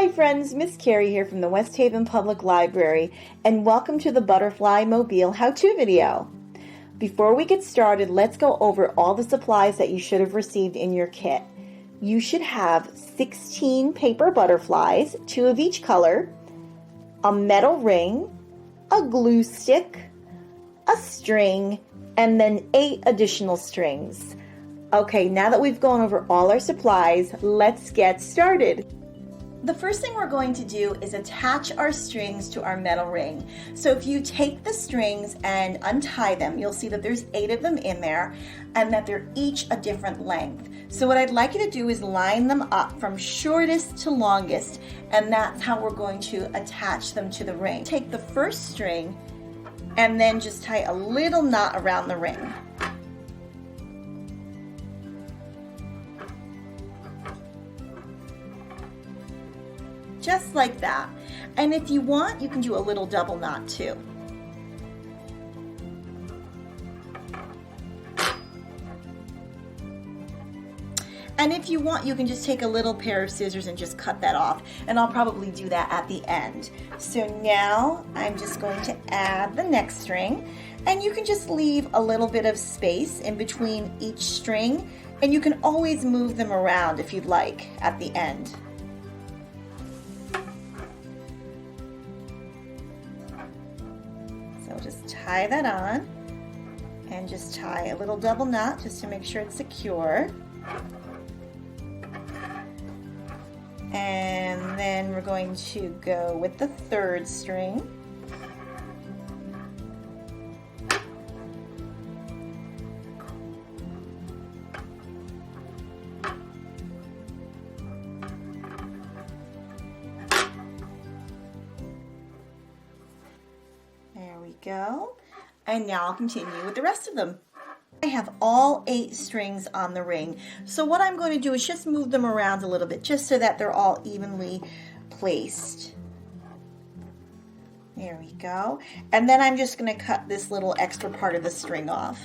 Hi friends, Miss Carrie here from the West Haven Public Library, and welcome to the Butterfly Mobile how-to video. Before we get started, let's go over all the supplies that you should have received in your kit. You should have 16 paper butterflies, 2 of each color, a metal ring, a glue stick, a string, and then 8 additional strings. Okay, now that we've gone over all our supplies, let's get started. The first thing we're going to do is attach our strings to our metal ring. So if you take the strings and untie them, you'll see that there's 8 of them in there and that they're each a different length. So what I'd like you to do is line them up from shortest to longest, and that's how we're going to attach them to the ring. Take the first string and then just tie a little knot around the ring. Just like that. And if you want, you can do a little double knot too. And if you want, you can just take a little pair of scissors and just cut that off. And I'll probably do that at the end. So now I'm just going to add the next string. And you can just leave a little bit of space in between each string. And you can always move them around if you'd like at the end. So just tie that on and just tie a little double knot just to make sure it's secure. And then we're going to go with the third string. There we go. And now I'll continue with the rest of them. I have all 8 strings on the ring. So what I'm going to do is just move them around a little bit just so that they're all evenly placed. There we go. And then I'm just going to cut this little extra part of the string off.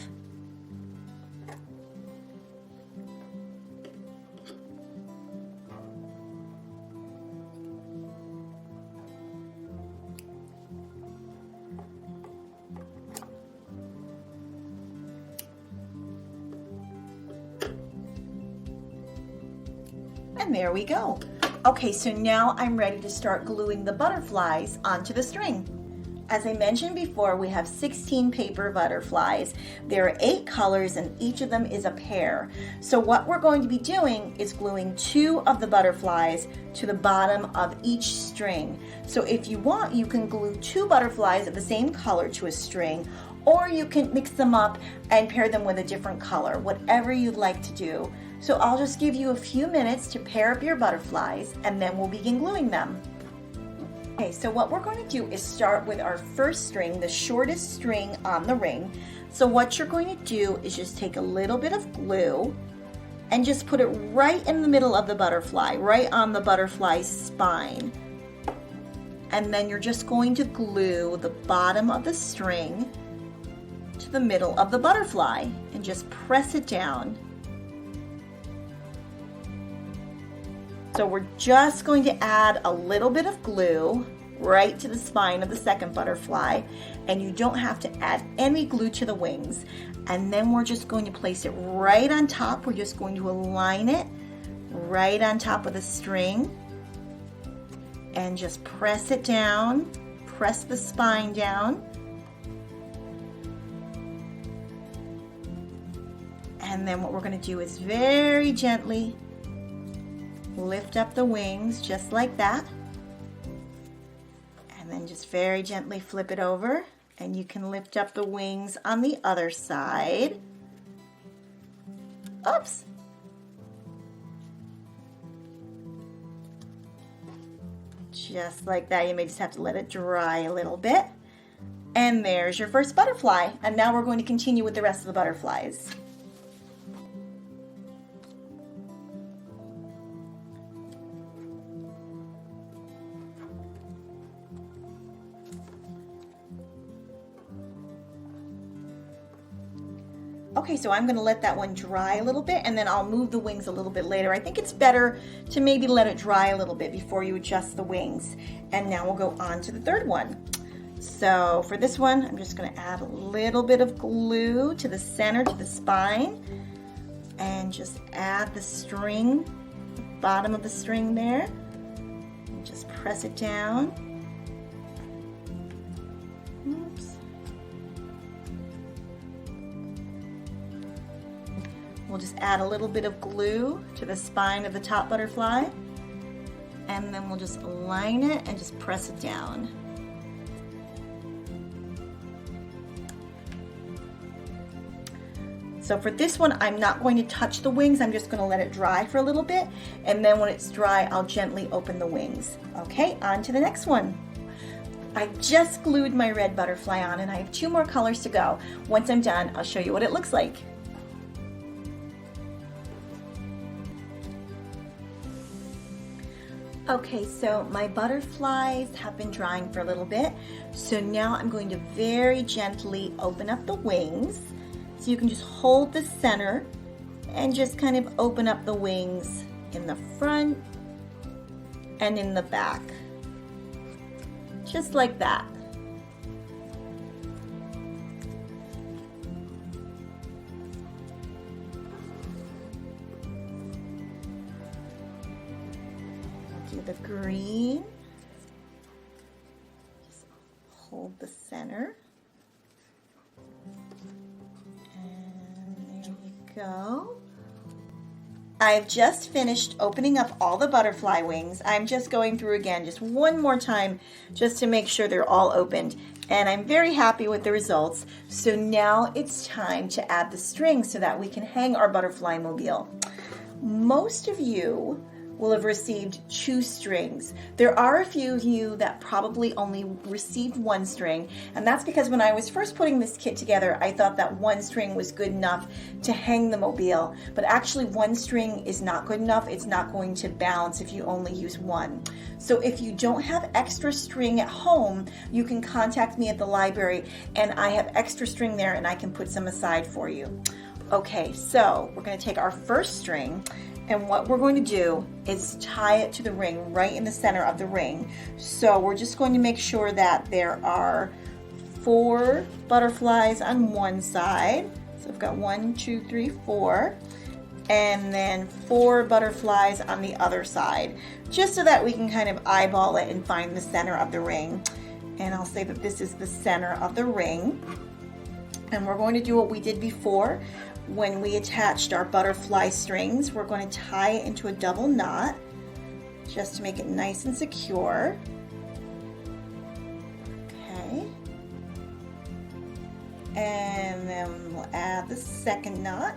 And there we go. Okay, so now I'm ready to start gluing the butterflies onto the string. As I mentioned before, we have 16 paper butterflies. There are 8 colors and each of them is a pair. So what we're going to be doing is gluing 2 of the butterflies to the bottom of each string. So if you want, you can glue 2 butterflies of the same color to a string, or you can mix them up and pair them with a different color, whatever you'd like to do. So I'll just give you a few minutes to pair up your butterflies and then we'll begin gluing them. Okay, so what we're going to do is start with our first string, the shortest string on the ring. So what you're going to do is just take a little bit of glue and just put it right in the middle of the butterfly, right on the butterfly's spine. And then you're just going to glue the bottom of the string to the middle of the butterfly and just press it down. So we're just going to add a little bit of glue right to the spine of the second butterfly, and you don't have to add any glue to the wings. And then we're just going to place it right on top. We're just going to align it right on top of the string and just press it down, press the spine down. And then what we're going to do is very gently lift up the wings just like that, and then just very gently flip it over, and you can lift up the wings on the other side. Oops. Just like that. You may just have to let it dry a little bit. And there's your first butterfly. And now we're going to continue with the rest of the butterflies. Okay, so I'm gonna let that one dry a little bit and then I'll move the wings a little bit later. I think it's better to maybe let it dry a little bit before you adjust the wings. And now we'll go on to the third one. So for this one, I'm just gonna add a little bit of glue to the center, to the spine, and just add the string, the bottom of the string there, and just press it down. Oops. We'll just add a little bit of glue to the spine of the top butterfly, and then we'll just align it and just press it down. So for this one, I'm not going to touch the wings. I'm just going to let it dry for a little bit, and then when it's dry, I'll gently open the wings. Okay, on to the next one. I just glued my red butterfly on, and I have 2 more colors to go. Once I'm done, I'll show you what it looks like. Okay, so my butterflies have been drying for a little bit. So now I'm going to very gently open up the wings. So you can just hold the center and just kind of open up the wings in the front and in the back. Just like that. Do the green. Just hold the center. And there you go. I've just finished opening up all the butterfly wings. I'm just going through again just one more time just to make sure they're all opened. And I'm very happy with the results. So now it's time to add the string so that we can hang our butterfly mobile. Most of you will have received 2 strings. There are a few of you that probably only received 1 string, and that's because when I was first putting this kit together, I thought that 1 string was good enough to hang the mobile, but actually 1 string is not good enough. It's not going to balance if you only use 1. So if you don't have extra string at home, you can contact me at the library, and I have extra string there, and I can put some aside for you. Okay, so we're going to take our first string, and what we're going to do is tie it to the ring right in the center of the ring. So we're just going to make sure that there are 4 butterflies on one side. So I've got 1, 2, 3, 4. And then 4 butterflies on the other side, just so that we can kind of eyeball it and find the center of the ring. And I'll say that this is the center of the ring. And we're going to do what we did before. When we attached our butterfly strings, we're going to tie it into a double knot just to make it nice and secure. Okay. And then we'll add the second knot.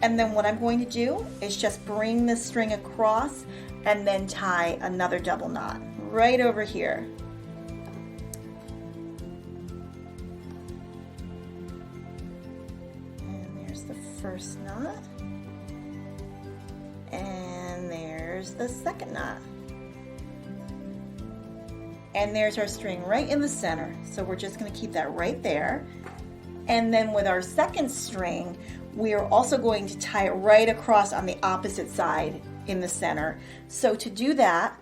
And then what I'm going to do is just bring the string across and then tie another double knot right over here. First knot, and there's the second knot, and there's our string right in the center. So we're just going to keep that right there, and then with our second string we are also going to tie it right across on the opposite side in the center. So to do that,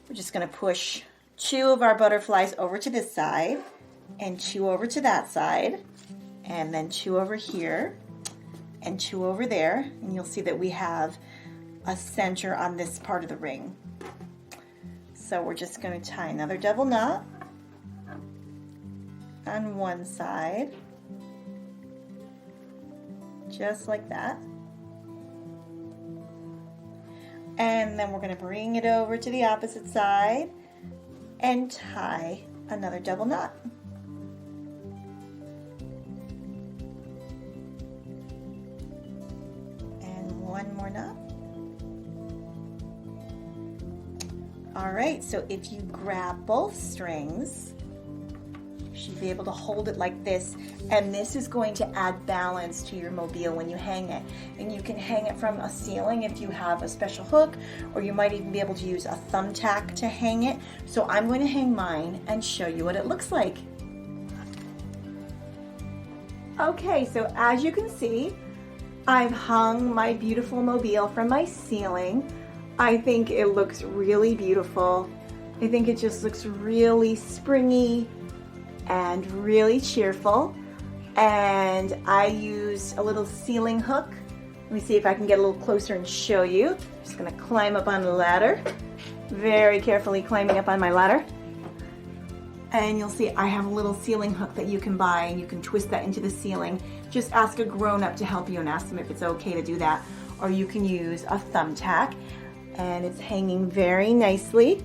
we're just going to push 2 of our butterflies over to this side and 2 over to that side, and then 2 over here and 2 over there, and you'll see that we have a center on this part of the ring. So we're just going to tie another double knot on one side, just like that. And then we're going to bring it over to the opposite side and tie another double knot. One more knot. All right, so if you grab both strings, you should be able to hold it like this, and this is going to add balance to your mobile when you hang it. And you can hang it from a ceiling if you have a special hook, or you might even be able to use a thumbtack to hang it. So I'm going to hang mine and show you what it looks like. Okay, so as you can see, I've hung my beautiful mobile from my ceiling. I think it looks really beautiful. I think it just looks really springy and really cheerful. And I used a little ceiling hook. Let me see if I can get a little closer and show you. Just gonna climb up on the ladder. Very carefully climbing up on my ladder. And you'll see I have a little ceiling hook that you can buy and you can twist that into the ceiling. Just ask a grown-up to help you and ask them if it's okay to do that. Or you can use a thumbtack, and it's hanging very nicely.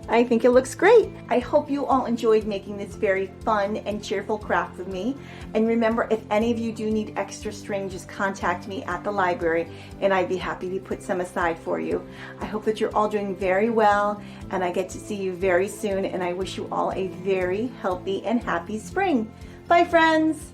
I think it looks great. I hope you all enjoyed making this very fun and cheerful craft with me. And remember, if any of you do need extra string, just contact me at the library and I'd be happy to put some aside for you. I hope that you're all doing very well and I get to see you very soon, and I wish you all a very healthy and happy spring. Bye, friends.